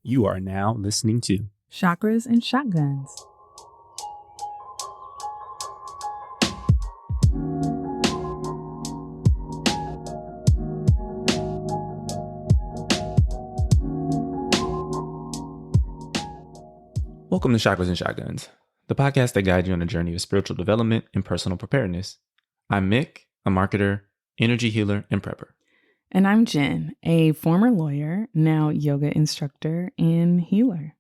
You are now listening to Chakras and Shotguns. Welcome to Chakras and Shotguns, the podcast that guides you on a journey of spiritual development and personal preparedness. I'm Mick, a marketer, energy healer, and prepper. And I'm Jen, a former lawyer, now yoga instructor and healer.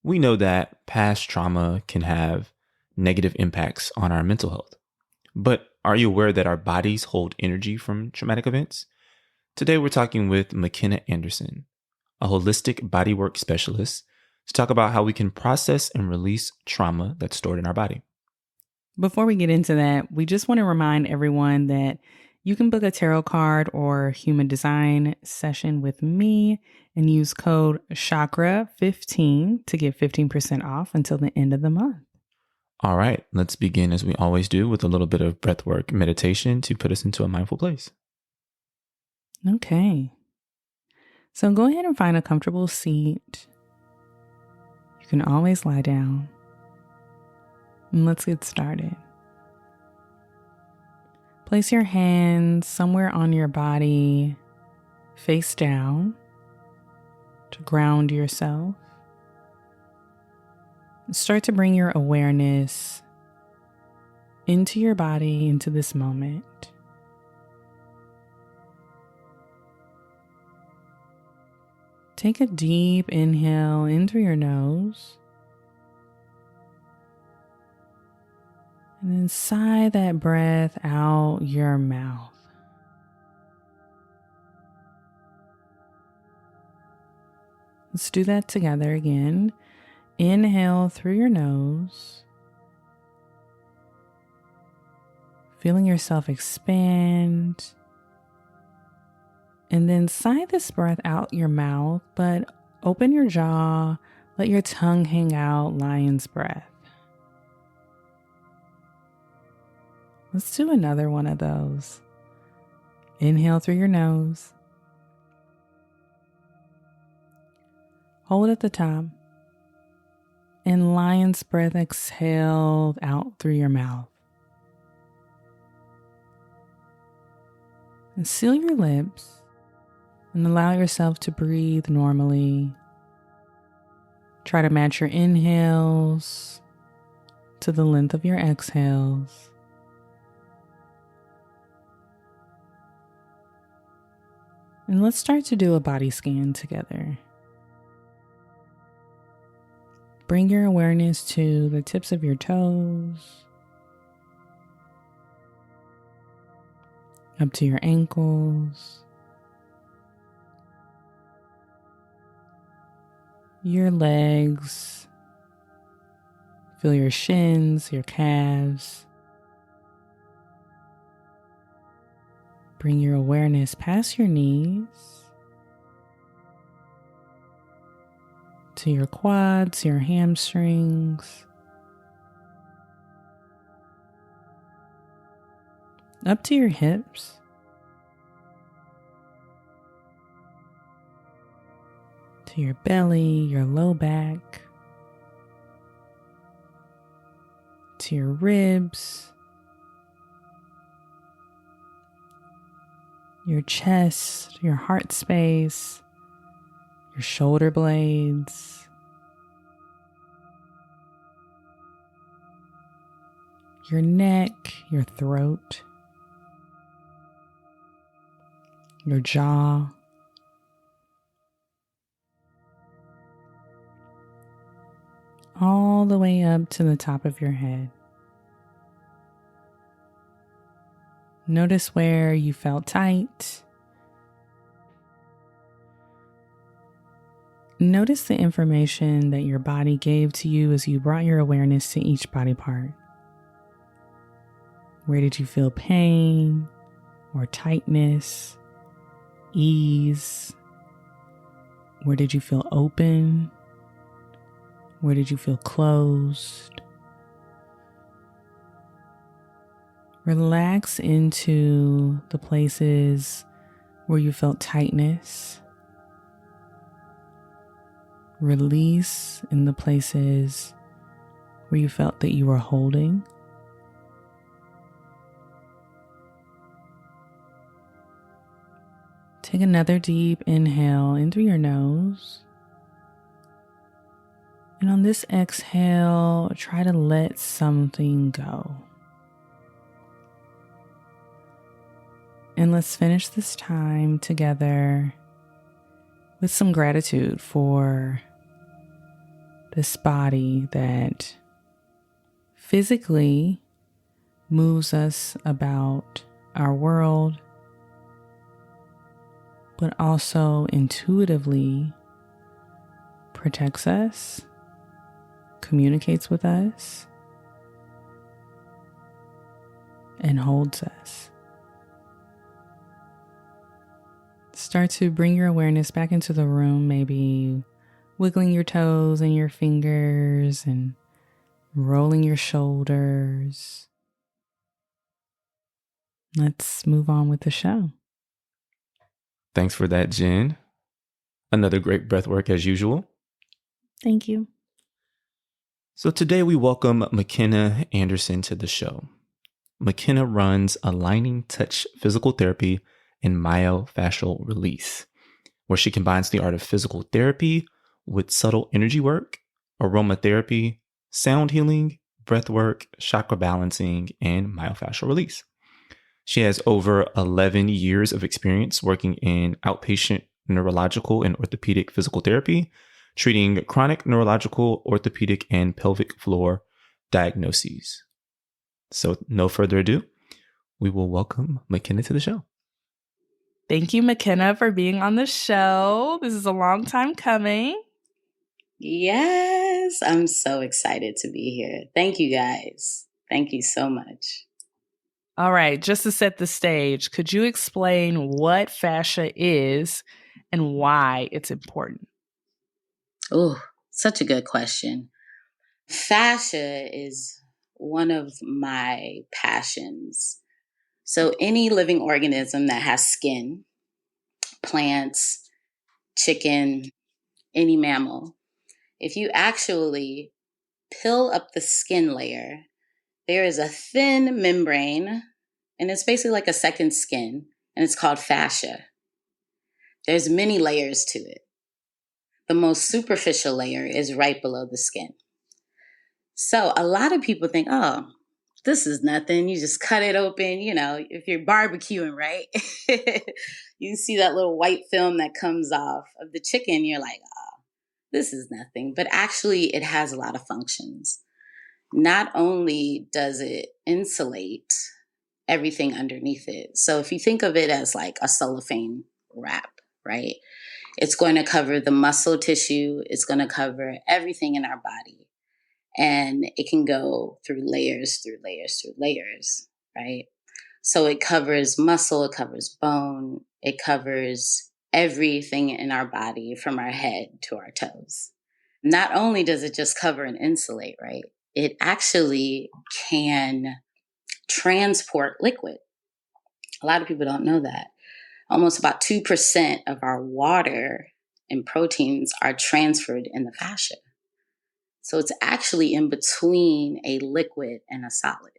We know that past trauma can have negative impacts on our mental health. But are you aware that our bodies hold energy from traumatic events? Today we're talking with Mckenna Anderson, a holistic bodywork specialist, to talk about how we can process and release trauma that's stored in our body. Before we get into that, we just want to remind everyone that you can book a tarot card or human design session with me and use code CHAKRA15 to get 15% off until the end of the month. All right, let's begin as we always do with a little bit of breathwork meditation to put us into a mindful place. Okay. So go ahead and find a comfortable seat. You can always lie down. And let's get started. Place your hands somewhere on your body, face down, to ground yourself. Start to bring your awareness into your body, into this moment. Take a deep inhale in through your nose. And then sigh that breath out your mouth. Let's do that together again. Inhale through your nose. Feeling yourself expand. And then sigh this breath out your mouth, but open your jaw. Let your tongue hang out, lion's breath. Let's do another one of those. Inhale through your nose. Hold at the top. And lion's breath exhale out through your mouth. And seal your lips and allow yourself to breathe normally. Try to match your inhales to the length of your exhales. And let's start to do a body scan together. Bring your awareness to the tips of your toes, up to your ankles, your legs. Feel your shins, your calves. Bring your awareness past your knees to your quads, your hamstrings, up to your hips, to your belly, your low back, to your ribs, your chest, your heart space, your shoulder blades, your neck, your throat, your jaw, all the way up to the top of your head. Notice where you felt tight. Notice the information that your body gave to you as you brought your awareness to each body part. Where did you feel pain or tightness, ease? Where did you feel open? Where did you feel closed? Relax into the places where you felt tightness, Release in the places where you felt that you were holding. Take another deep inhale in through your nose. And on this exhale, try to let something go. And let's finish this time together with some gratitude for this body that physically moves us about our world, but also intuitively protects us, communicates with us, and holds us. Start to bring your awareness back into the room, maybe wiggling your toes and your fingers and rolling your shoulders. Let's move on with the show. Thanks for that, Jen. Another great breath work as usual. Thank you. So today we welcome Mckenna Anderson to the show. Mckenna runs Aligning Touch Physical Therapy and Myofascial Release, where she combines the art of physical therapy with subtle energy work, aromatherapy, sound healing, breath work, chakra balancing, and myofascial release. She has over 11 years of experience working in outpatient neurological and orthopedic physical therapy, treating chronic neurological, orthopedic, and pelvic floor diagnoses. So no further ado, we will welcome Mckenna to the show. Thank you, Mckenna, for being on the show. This is a long time coming. Yes, I'm so excited to be here. Thank you, guys. Thank you so much. All right, just to set the stage, could you explain what fascia is and why it's important? Oh, such a good question. Fascia is one of my passions. So any living organism that has skin, plants, chicken, any mammal, if you actually peel up the skin layer, there is a thin membrane, and it's basically like a second skin, and it's called fascia. There's many layers to it. The most superficial layer is right below the skin. So a lot of people think, oh, this is nothing. You just cut it open. You know, if you're barbecuing, right? You see that little white film that comes off of the chicken. You're like, oh, this is nothing. But actually, it has a lot of functions. Not only does it insulate everything underneath it. So if you think of it as like a cellophane wrap, right? It's going to cover the muscle tissue. It's going to cover everything in our body. And it can go through layers, right? So it covers muscle, it covers bone, it covers everything in our body from our head to our toes. Not only does it just cover and insulate, right? It actually can transport liquid. A lot of people don't know that. Almost about 2% of our water and proteins are transferred in the fascia. So it's actually in between a liquid and a solid.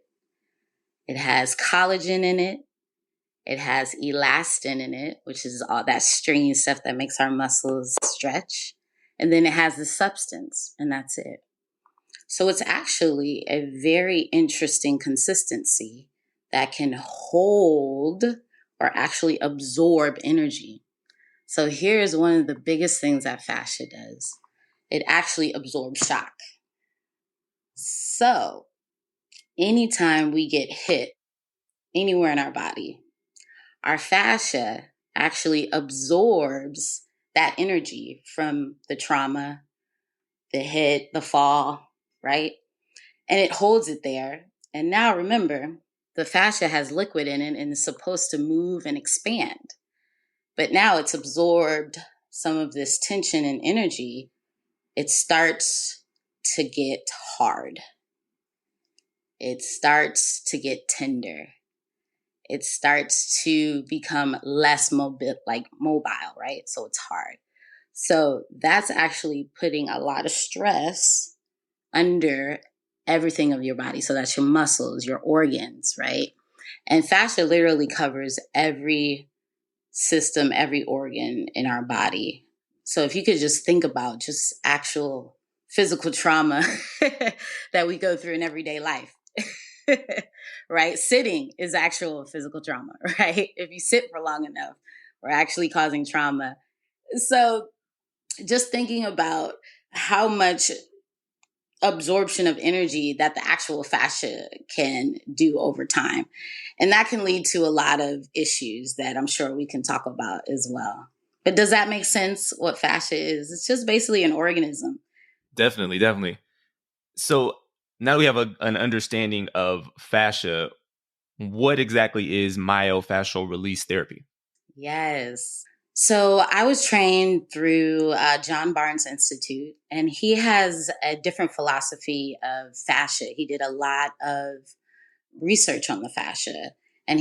It has collagen in it. It has elastin in it, which is all that stringy stuff that makes our muscles stretch. And then it has the substance, and that's it. So it's actually a very interesting consistency that can hold or actually absorb energy. So here's one of the biggest things that fascia does. It actually absorbs shock. So anytime we get hit anywhere in our body, our fascia actually absorbs that energy from the trauma, the hit, the fall, right? And it holds it there. And now remember, the fascia has liquid in it and is supposed to move and expand. But now it's absorbed some of this tension and energy. It starts to get hard. It starts to get tender. It starts to become less mobile, right? So it's hard. So that's actually putting a lot of stress under everything of your body. So that's your muscles, your organs, right? And fascia literally covers every system, every organ in our body. So if you could just think about just actual physical trauma that we go through in everyday life, right? Sitting is actual physical trauma, right? If you sit for long enough, we're actually causing trauma. So just thinking about how much absorption of energy that the actual fascia can do over time. And that can lead to a lot of issues that I'm sure we can talk about as well. But does that make sense what fascia is? It's just basically an organism. Definitely, definitely. So now we have an understanding of fascia. What exactly is myofascial release therapy? Yes. So I was trained through John Barnes Institute, and he has a different philosophy of fascia. He did a lot of research on the fascia, and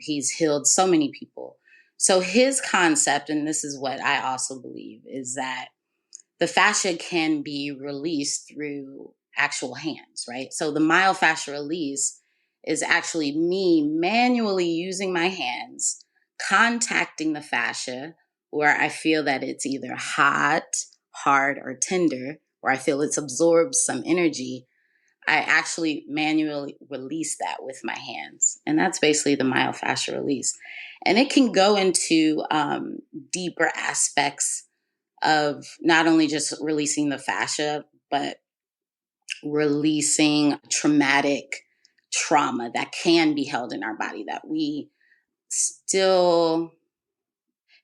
he's healed so many people. So his concept, and this is what I also believe, is that the fascia can be released through actual hands, right? So the myofascial release is actually me manually using my hands, contacting the fascia where I feel that it's either hot, hard, or tender, where I feel it's absorbed some energy. I actually manually release that with my hands. And that's basically the myofascial release. And it can go into deeper aspects of not only just releasing the fascia, but releasing traumatic trauma that can be held in our body that we still,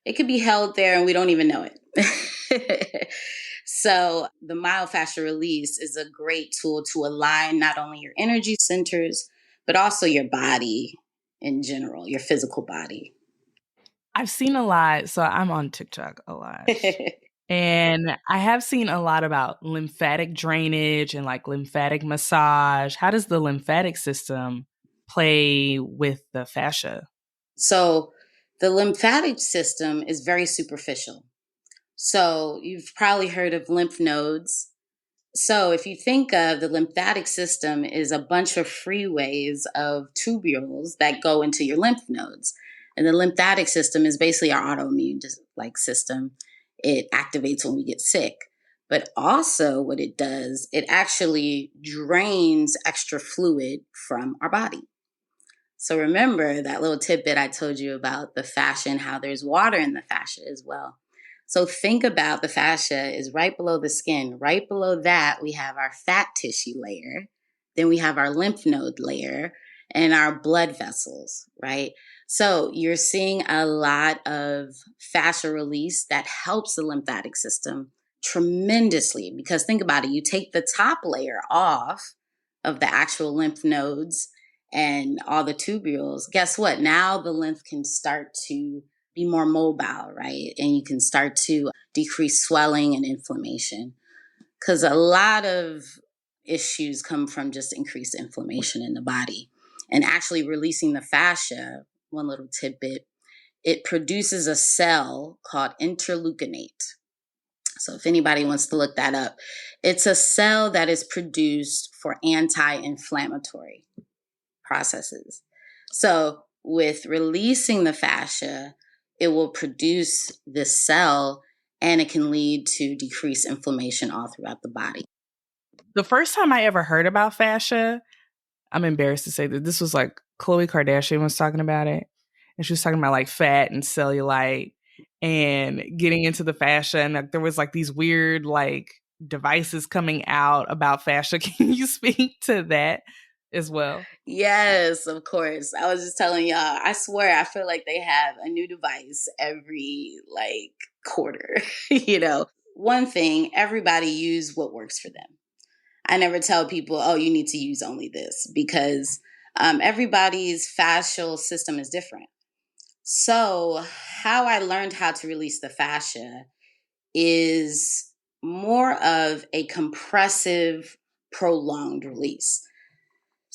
it could be held there and we don't even know it. So the myofascial release is a great tool to align not only your energy centers, but also your body in general, your physical body. I've seen a lot. So I'm on TikTok a lot. And I have seen a lot about lymphatic drainage and like lymphatic massage. How does the lymphatic system play with the fascia? So the lymphatic system is very superficial. So you've probably heard of lymph nodes. So if you think of the lymphatic system is a bunch of freeways of tubules that go into your lymph nodes. And the lymphatic system is basically our autoimmune like system. It activates when we get sick. But also what it does, it actually drains extra fluid from our body. So remember that little tidbit I told you about the fascia and how there's water in the fascia as well. So think about the fascia is right below the skin. Right below that, we have our fat tissue layer. Then we have our lymph node layer and our blood vessels, right? So you're seeing a lot of fascia release that helps the lymphatic system tremendously because think about it. You take the top layer off of the actual lymph nodes and all the tubules, guess what? Now the lymph can start to be more mobile, right? And you can start to decrease swelling and inflammation because a lot of issues come from just increased inflammation in the body. And actually releasing the fascia, one little tidbit, it produces a cell called interleukinate. So if anybody wants to look that up, it's a cell that is produced for anti-inflammatory processes. So with releasing the fascia, it will produce this cell and it can lead to decreased inflammation all throughout the body. The first time I ever heard about fascia, I'm embarrassed to say that this was like Khloe Kardashian was talking about it. And she was talking about like fat and cellulite and getting into the fascia. And like, there was like these weird like devices coming out about fascia. Can you speak to that as well? Yes, of course. I was just telling y'all, I swear, I feel like they have a new device every like quarter. One thing, everybody use what works for them. I never tell people, oh, you need to use only this because everybody's fascial system is different. So, how I learned how to release the fascia is more of a compressive, prolonged release.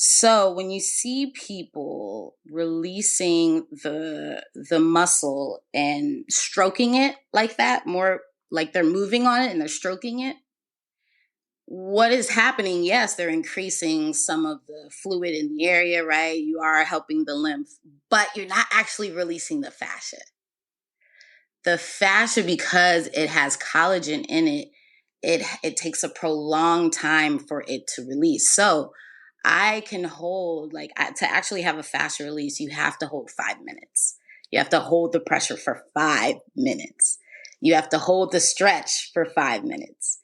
So when you see people releasing the muscle and stroking it like that, more like they're moving on it and they're stroking it, what is happening? Yes, they're increasing some of the fluid in the area, right? You are helping the lymph, but you're not actually releasing the fascia. The fascia, because it has collagen in it, it takes a prolonged time for it to release. So I can hold, to actually have a fascia release, you have to hold 5 minutes. You have to hold the pressure for 5 minutes. You have to hold the stretch for 5 minutes.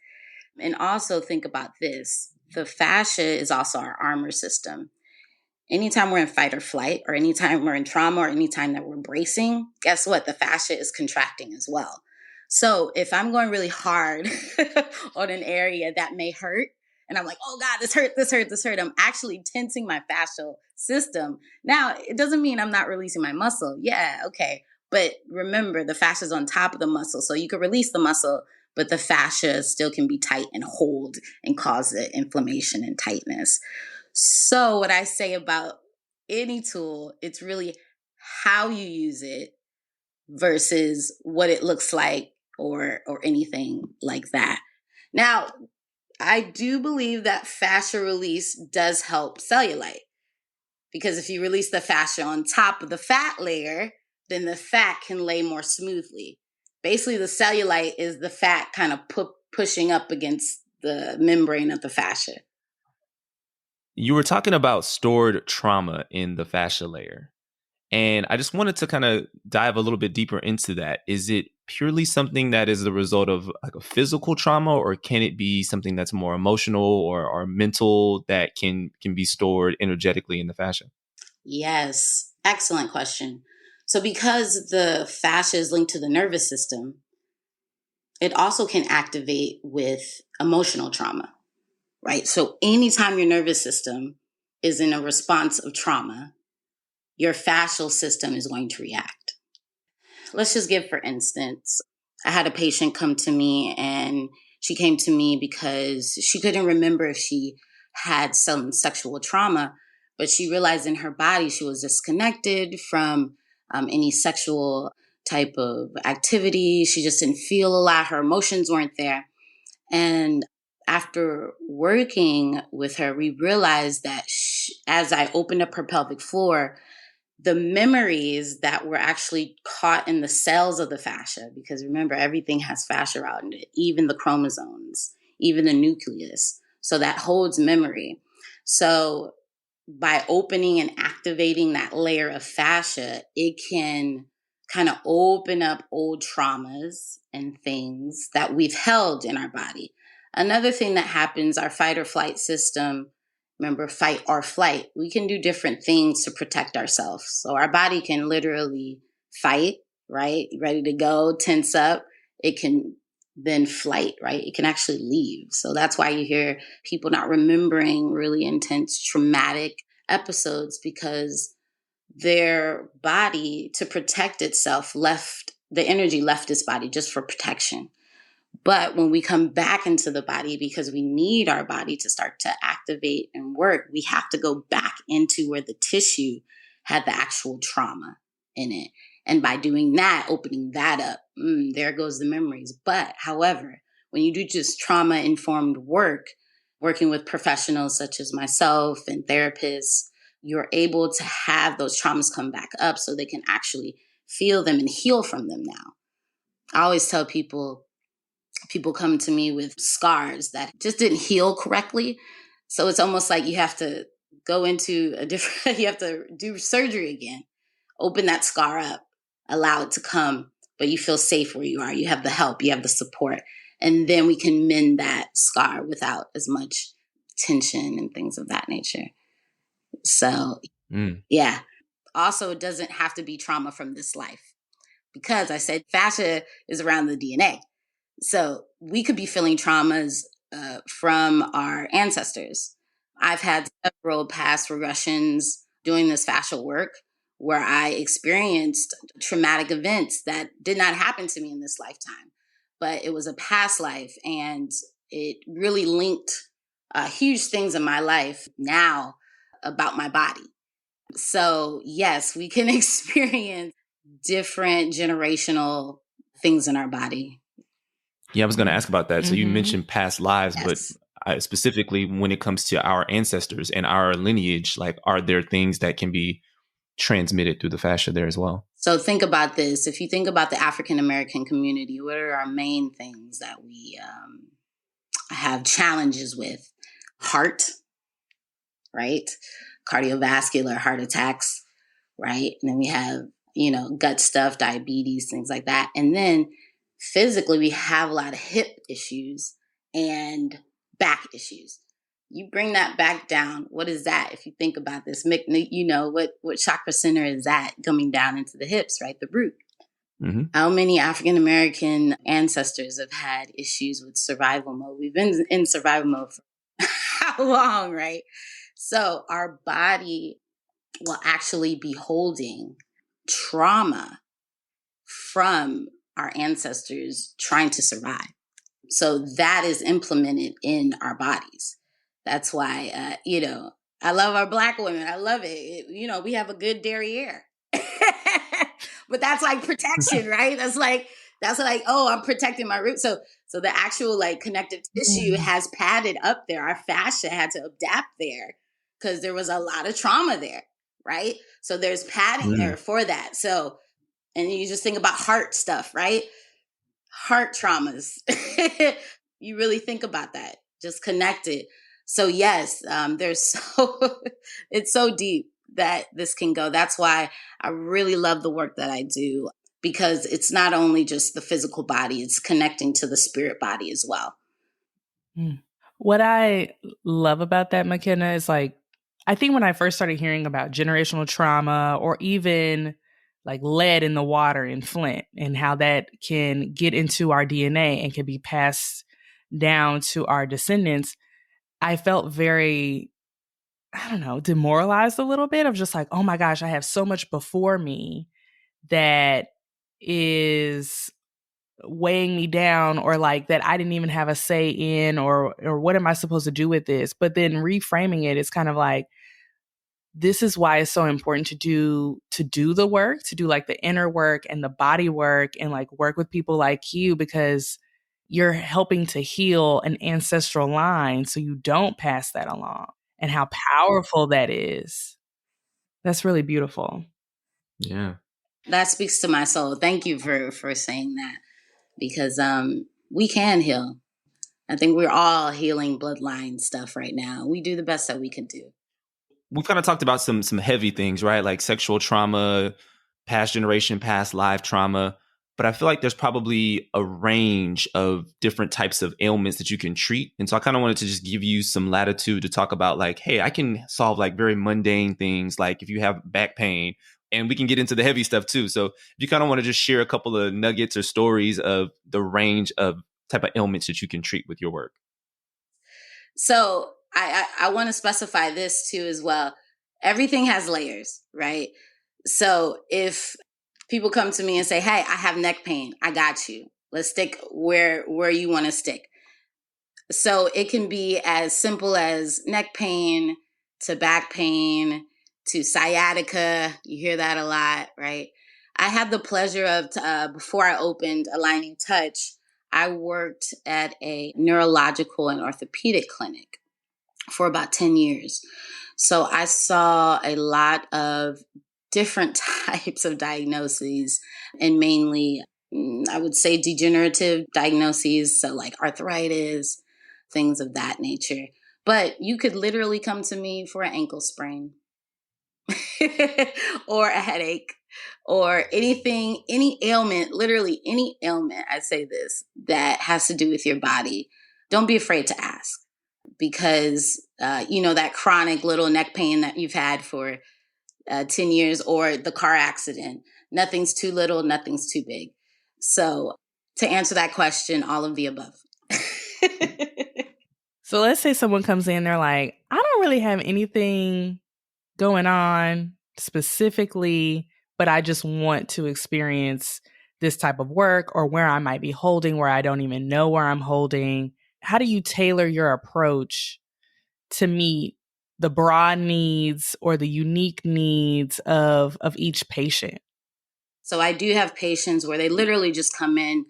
And also think about this. The fascia is also our armor system. Anytime we're in fight or flight, or anytime we're in trauma, or anytime that we're bracing, guess what? The fascia is contracting as well. So if I'm going really hard on an area that may hurt, and I'm like, oh God, this hurt, I'm actually tensing my fascial system. Now, it doesn't mean I'm not releasing my muscle. Yeah, okay. But remember, the fascia is on top of the muscle. So you can release the muscle, but the fascia still can be tight and hold and cause the inflammation and tightness. So what I say about any tool, it's really how you use it versus what it looks like or anything like that. Now, I do believe that fascia release does help cellulite, because if you release the fascia on top of the fat layer, then the fat can lay more smoothly. Basically, the cellulite is the fat kind of pushing up against the membrane of the fascia. You were talking about stored trauma in the fascia layer. And I just wanted to kind of dive a little bit deeper into that. Is it purely something that is the result of like a physical trauma, or can it be something that's more emotional or mental that can be stored energetically in the fascia? Yes, excellent question. So because the fascia is linked to the nervous system, it also can activate with emotional trauma, right? So anytime your nervous system is in a response of trauma, your fascial system is going to react. Let's just give, for instance, I had a patient come to me, and she came to me because she couldn't remember if she had some sexual trauma, but she realized in her body she was disconnected from any sexual type of activity. She just didn't feel a lot. Her emotions weren't there. And after working with her, we realized that as I opened up her pelvic floor, the memories that were actually caught in the cells of the fascia, because remember, everything has fascia around it, even the chromosomes, even the nucleus. So that holds memory. So by opening and activating that layer of fascia, it can kind of open up old traumas and things that we've held in our body. Another thing that happens, our fight or flight system, remember, fight or flight, we can do different things to protect ourselves. So our body can literally fight, right? Ready to go, tense up. It can then flight, right? It can actually leave. So that's why you hear people not remembering really intense traumatic episodes, because their body, to protect itself, left the energy, left its body just for protection. But when we come back into the body, because we need our body to start to activate and work, we have to go back into where the tissue had the actual trauma in it. And by doing that, opening that up, there goes the memories. But however, when you do just trauma-informed work, working with professionals such as myself and therapists, you're able to have those traumas come back up so they can actually feel them and heal from them now. I always tell people come to me with scars that just didn't heal correctly. So it's almost like you have to go into a different, you have to do surgery again, open that scar up, allow it to come, but you feel safe where you are. You have the help, you have the support. And then we can mend that scar without as much tension and things of that nature. So, yeah. Also, it doesn't have to be trauma from this life, because I said fascia is around the DNA. So we could be feeling traumas from our ancestors. I've had several past regressions doing this fascial work where I experienced traumatic events that did not happen to me in this lifetime, but it was a past life, and it really linked huge things in my life now about my body. So yes, we can experience different generational things in our body. Yeah, I was going to ask about that. So you Mhm. mentioned past lives, but Yes. specifically when it comes to our ancestors and our lineage, like, are there things that can be transmitted through the fascia there as well? So think about this. If you think about the African American community, what are our main things that we have challenges with? Heart, right? Cardiovascular, heart attacks, right? And then we have, gut stuff, diabetes, things like that. And then physically, we have a lot of hip issues and back issues. You bring that back down. What is that? If you think about this, what chakra center is that coming down into the hips, right? The root. Mm-hmm. How many African American ancestors have had issues with survival mode? We've been in survival mode for how long, right? So our body will actually be holding trauma from our ancestors trying to survive. So that is implemented in our bodies. That's why, I love our Black women. I love it. We have a good derriere. But that's like protection, right? That's like, oh, I'm protecting my roots. So the actual like connective tissue has padded up there. Our fascia had to adapt there because there was a lot of trauma there, right? So there's padding there for that. So, and you just think about heart stuff, right? Heart traumas. You really think about that, just connect it. So yes, it's so deep that this can go. That's why I really love the work that I do, because it's not only just the physical body, it's connecting to the spirit body as well. What I love about that, Mckenna, is like, I think when I first started hearing about generational trauma, or even like lead in the water in Flint, and how that can get into our DNA and can be passed down to our descendants, I felt very, I don't know, demoralized a little bit, of just like, oh my gosh, I have so much before me that is weighing me down, or like that I didn't even have a say in, or what am I supposed to do with this? But then reframing it, it's kind of like, this is why it's so important to do the work, to do like the inner work and the body work, and like work with people like you, because you're helping to heal an ancestral line so you don't pass that along, and how powerful that is. That's really beautiful. Yeah. That speaks to my soul. Thank you for saying that, because we can heal. I think we're all healing bloodline stuff right now. We do the best that we can do. We've kind of talked about some heavy things, right? Like sexual trauma, past generation, past life trauma. But I feel like there's probably a range of different types of ailments that you can treat. And so I kind of wanted to just give you some latitude to talk about, like, hey, I can solve like very mundane things, like if you have back pain, and we can get into the heavy stuff too. So if you kind of want to just share a couple of nuggets or stories of the range of type of ailments that you can treat with your work. So I want to specify this too as well. Everything has layers, right? So if people come to me and say, hey, I have neck pain, I got you. Let's stick where you want to stick. So it can be as simple as neck pain to back pain to sciatica. You hear that a lot, right? I had the pleasure of, before I opened Aligning Touch, I worked at a neurological and orthopedic clinic for about 10 years. So I saw a lot of different types of diagnoses, and mainly, I would say, degenerative diagnoses. So like arthritis, things of that nature. But you could literally come to me for an ankle sprain or a headache or anything, any ailment, literally any ailment, I say this, that has to do with your body. Don't be afraid to ask, because, that chronic little neck pain that you've had for 10 years, or the car accident, nothing's too little, nothing's too big. So to answer that question, all of the above. So let's say someone comes in, they're like, I don't really have anything going on specifically, but I just want to experience this type of work, or where I might be holding where I don't even know where I'm holding. How do you tailor your approach to meet the broad needs or the unique needs of each patient? So I do have patients where they literally just come in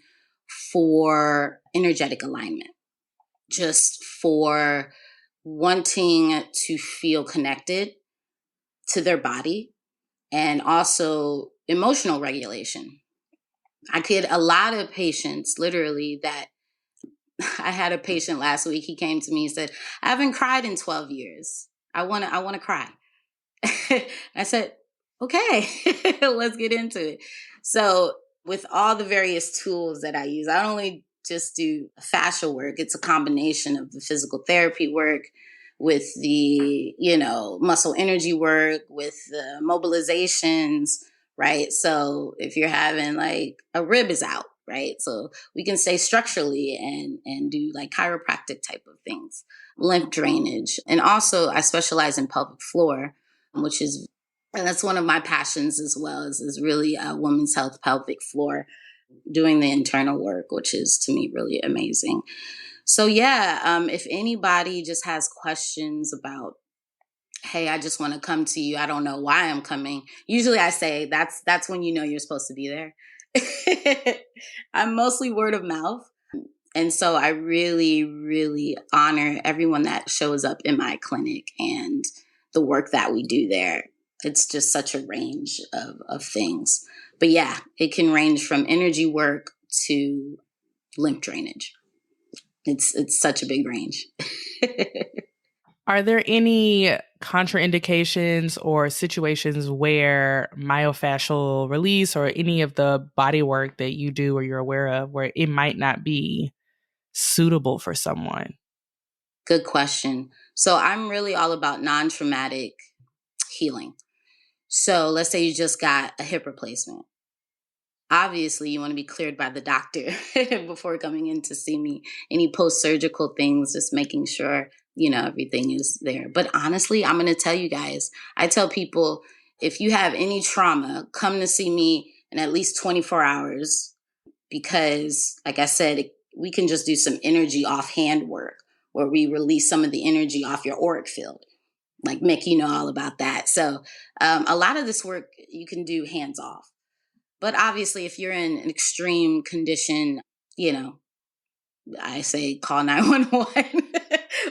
for energetic alignment, just for wanting to feel connected to their body and also emotional regulation. I get a lot of patients literally that I had a patient last week. He came to me and said, I haven't cried in 12 years. I want to cry. I said, okay, let's get into it. So with all the various tools that I use, I don't only just do fascial work. It's a combination of the physical therapy work with the, muscle energy work, with the mobilizations, right? So if you're having like a rib is out, right? So we can stay structurally and do like chiropractic type of things, lymph drainage. And also I specialize in pelvic floor, which is, and that's one of my passions as well, is really women's health, pelvic floor, doing the internal work, which is to me really amazing. So yeah, if anybody just has questions about, hey, I just want to come to you, I don't know why I'm coming. Usually I say that's when you know you're supposed to be there. I'm mostly word of mouth. And so I really, really honor everyone that shows up in my clinic and the work that we do there. It's just such a range of things. But yeah, it can range from energy work to lymph drainage. It's such a big range. Are there any contraindications or situations where myofascial release or any of the body work that you do or you're aware of where it might not be suitable for someone? Good question. So I'm really all about non-traumatic healing. So let's say you just got a hip replacement. Obviously, you want to be cleared by the doctor before coming in to see me. Any post-surgical things, just making sure, everything is there. But honestly, I'm going to tell you guys, I tell people, if you have any trauma, come to see me in at least 24 hours because, like I said, we can just do some energy offhand work where we release some of the energy off your auric field. Like Mick, you know all about that. So a lot of this work you can do hands off. But obviously, if you're in an extreme condition, I say call 911.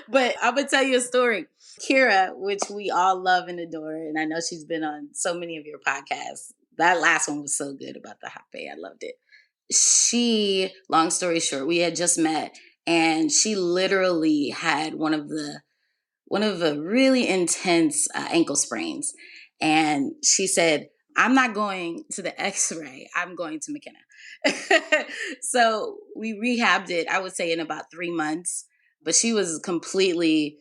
But I'm going to tell you a story. Kira, which we all love and adore, and I know she's been on so many of your podcasts. That last one was so good about the hape. I loved it. She, long story short, we had just met, and she literally had one of the really intense ankle sprains. And she said, I'm not going to the x-ray. I'm going to Mckenna. So we rehabbed it, I would say, in about 3 months. But she was completely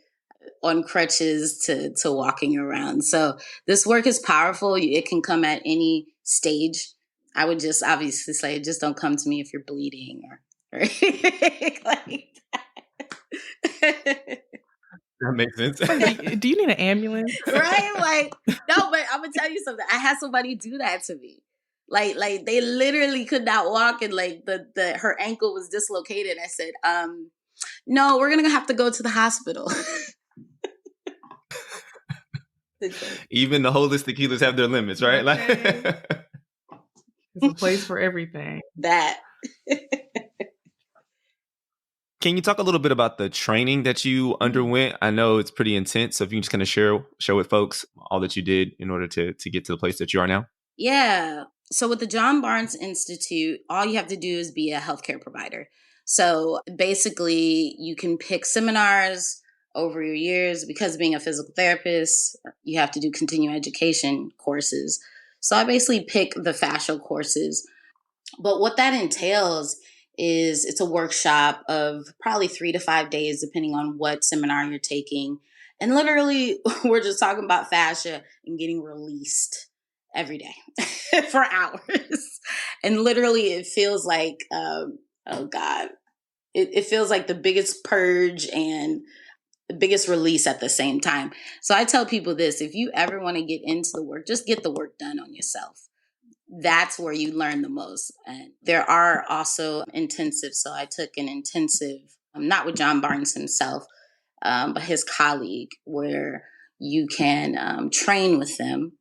on crutches to walking around. So this work is powerful. It can come at any stage. I would just obviously say, just don't come to me if you're bleeding or like that. That makes sense. Do you need an ambulance? Right? Like, no, but I'm gonna tell you something. I had somebody do that to me. Like they literally could not walk and like her ankle was dislocated. I said, no, we're gonna have to go to the hospital. Even the holistic healers have their limits, right? Okay. Like There's a place for everything. That. Can you talk a little bit about the training that you underwent? I know it's pretty intense. So if you can just kind of share with folks all that you did in order to get to the place that you are now. Yeah. So with the John Barnes Institute, all you have to do is be a healthcare provider. So basically you can pick seminars over your years. Because being a physical therapist, you have to do continuing education courses. So I basically pick the fascial courses. But what that entails is it's a workshop of probably 3 to 5 days, depending on what seminar you're taking. And literally, we're just talking about fascia and getting released every day for hours. And literally, it feels like, oh God, it feels like the biggest purge and the biggest release at the same time. So I tell people this, if you ever want to get into the work, just get the work done on yourself. That's where you learn the most. And there are also intensives. So I took an intensive, not with John Barnes himself, but his colleague, where you can train with them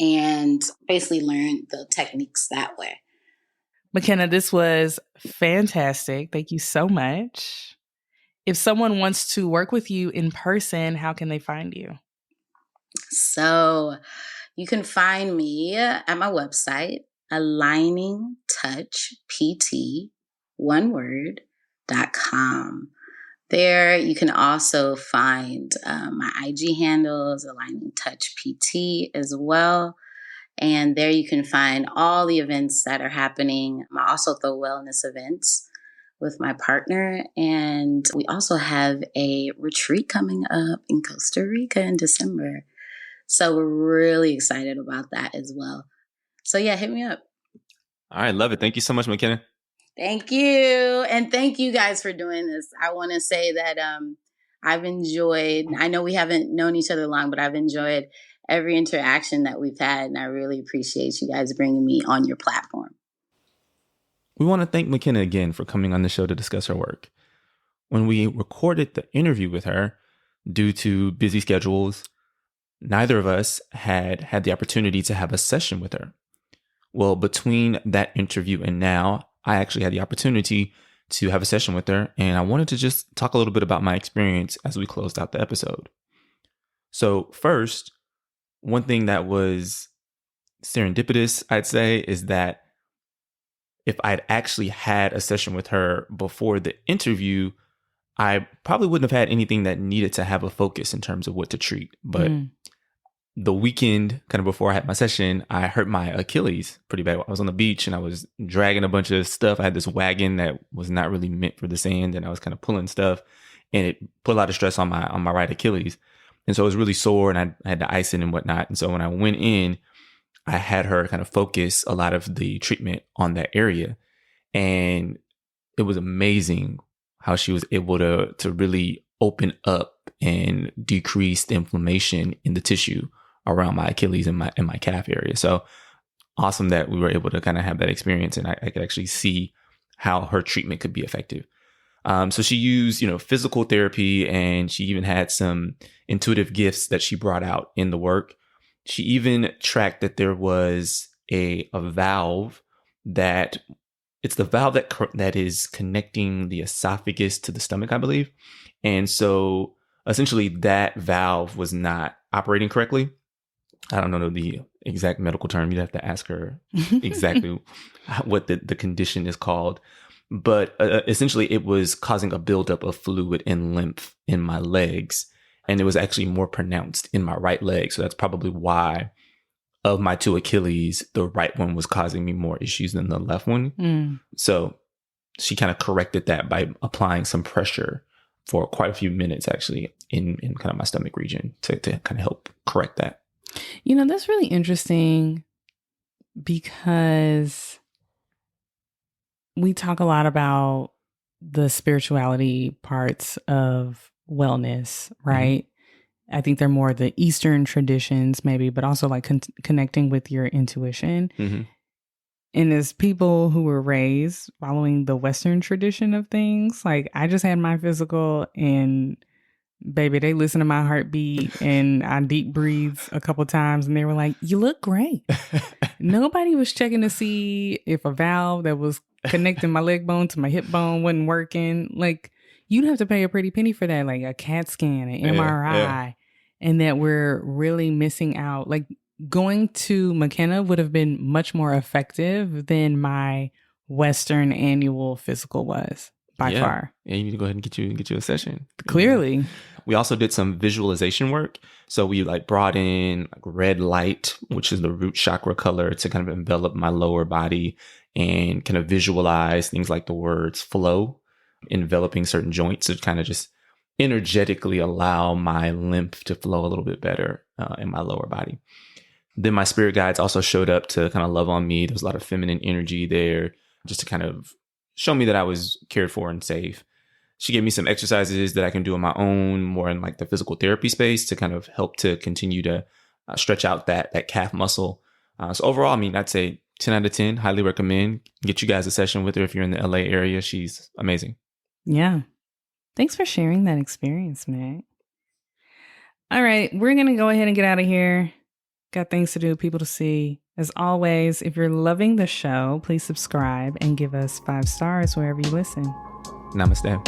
and basically learn the techniques that way. Mckenna, this was fantastic. Thank you so much. If someone wants to work with you in person, how can they find you? So you can find me at my website, aligning-touch-pt.com. There you can also find my IG handles, Aligning Touch PT as well. And there you can find all the events that are happening. I also throw wellness events with my partner. And we also have a retreat coming up in Costa Rica in December. So we're really excited about that as well. So yeah, hit me up. All right. Love it. Thank you so much, Mckenna. Thank you. And thank you guys for doing this. I want to say that I've enjoyed, I know we haven't known each other long, but I've enjoyed every interaction that we've had. And I really appreciate you guys bringing me on your platform. We want to thank Mckenna again for coming on the show to discuss her work. When we recorded the interview with her, due to busy schedules, neither of us had the opportunity to have a session with her. Well, between that interview and now, I actually had the opportunity to have a session with her, and I wanted to just talk a little bit about my experience as we closed out the episode. So first, one thing that was serendipitous, I'd say, is that if I'd actually had a session with her before the interview, I probably wouldn't have had anything that needed to have a focus in terms of what to treat. But the weekend, kind of before I had my session, I hurt my Achilles pretty bad. I was on the beach and I was dragging a bunch of stuff. I had this wagon that was not really meant for the sand, and I was kind of pulling stuff, and it put a lot of stress on my right Achilles. And so it was really sore, and I had to ice it and whatnot. And so when I went in, I had her kind of focus a lot of the treatment on that area. And it was amazing how she was able to really open up and decrease the inflammation in the tissue around my Achilles and my calf area. So awesome that we were able to kind of have that experience, and I could actually see how her treatment could be effective. So she used, physical therapy, and she even had some intuitive gifts that she brought out in the work. She even tracked that there was a valve that it's the valve that is connecting the esophagus to the stomach, I believe. And so essentially that valve was not operating correctly. I don't know the exact medical term. You'd have to ask her exactly what the condition is called. But essentially it was causing a buildup of fluid and lymph in my legs. And it was actually more pronounced in my right leg. So that's probably why of my two Achilles, the right one was causing me more issues than the left one. So she kind of corrected that by applying some pressure for quite a few minutes, actually, in kind of my stomach region to kind of help correct that. That's really interesting because we talk a lot about the spirituality parts of wellness, right? I think they're more the Eastern traditions maybe, but also like connecting with your intuition. And as people who were raised following the Western tradition of things, like I just had my physical, and baby, they listen to my heartbeat, and I deep breathe a couple times, and they were like, "You look great." Nobody was checking to see if a valve that was connecting my leg bone to my hip bone wasn't working. Like, you'd have to pay a pretty penny for that, like a CAT scan, an MRI, and that we're really missing out. Like, going to Mckenna would have been much more effective than my Western annual physical was by far. Yeah, you need to go ahead and get you a session. Clearly. We also did some visualization work. So we brought in red light, which is the root chakra color, to kind of envelop my lower body and kind of visualize things like the words flow, enveloping certain joints to kind of just energetically allow my lymph to flow a little bit better in my lower body. Then my spirit guides also showed up to kind of love on me. There's a lot of feminine energy there just to kind of show me that I was cared for and safe. She gave me some exercises that I can do on my own, more in like the physical therapy space, to kind of help to continue to stretch out that calf muscle. So overall, I'd say 10 out of 10, highly recommend. Get you guys a session with her if you're in the LA area. She's amazing. Yeah. Thanks for sharing that experience, Mac. All right, we're going to go ahead and get out of here. Got things to do, people to see. As always, if you're loving the show, please subscribe and give us 5 stars wherever you listen. Namaste.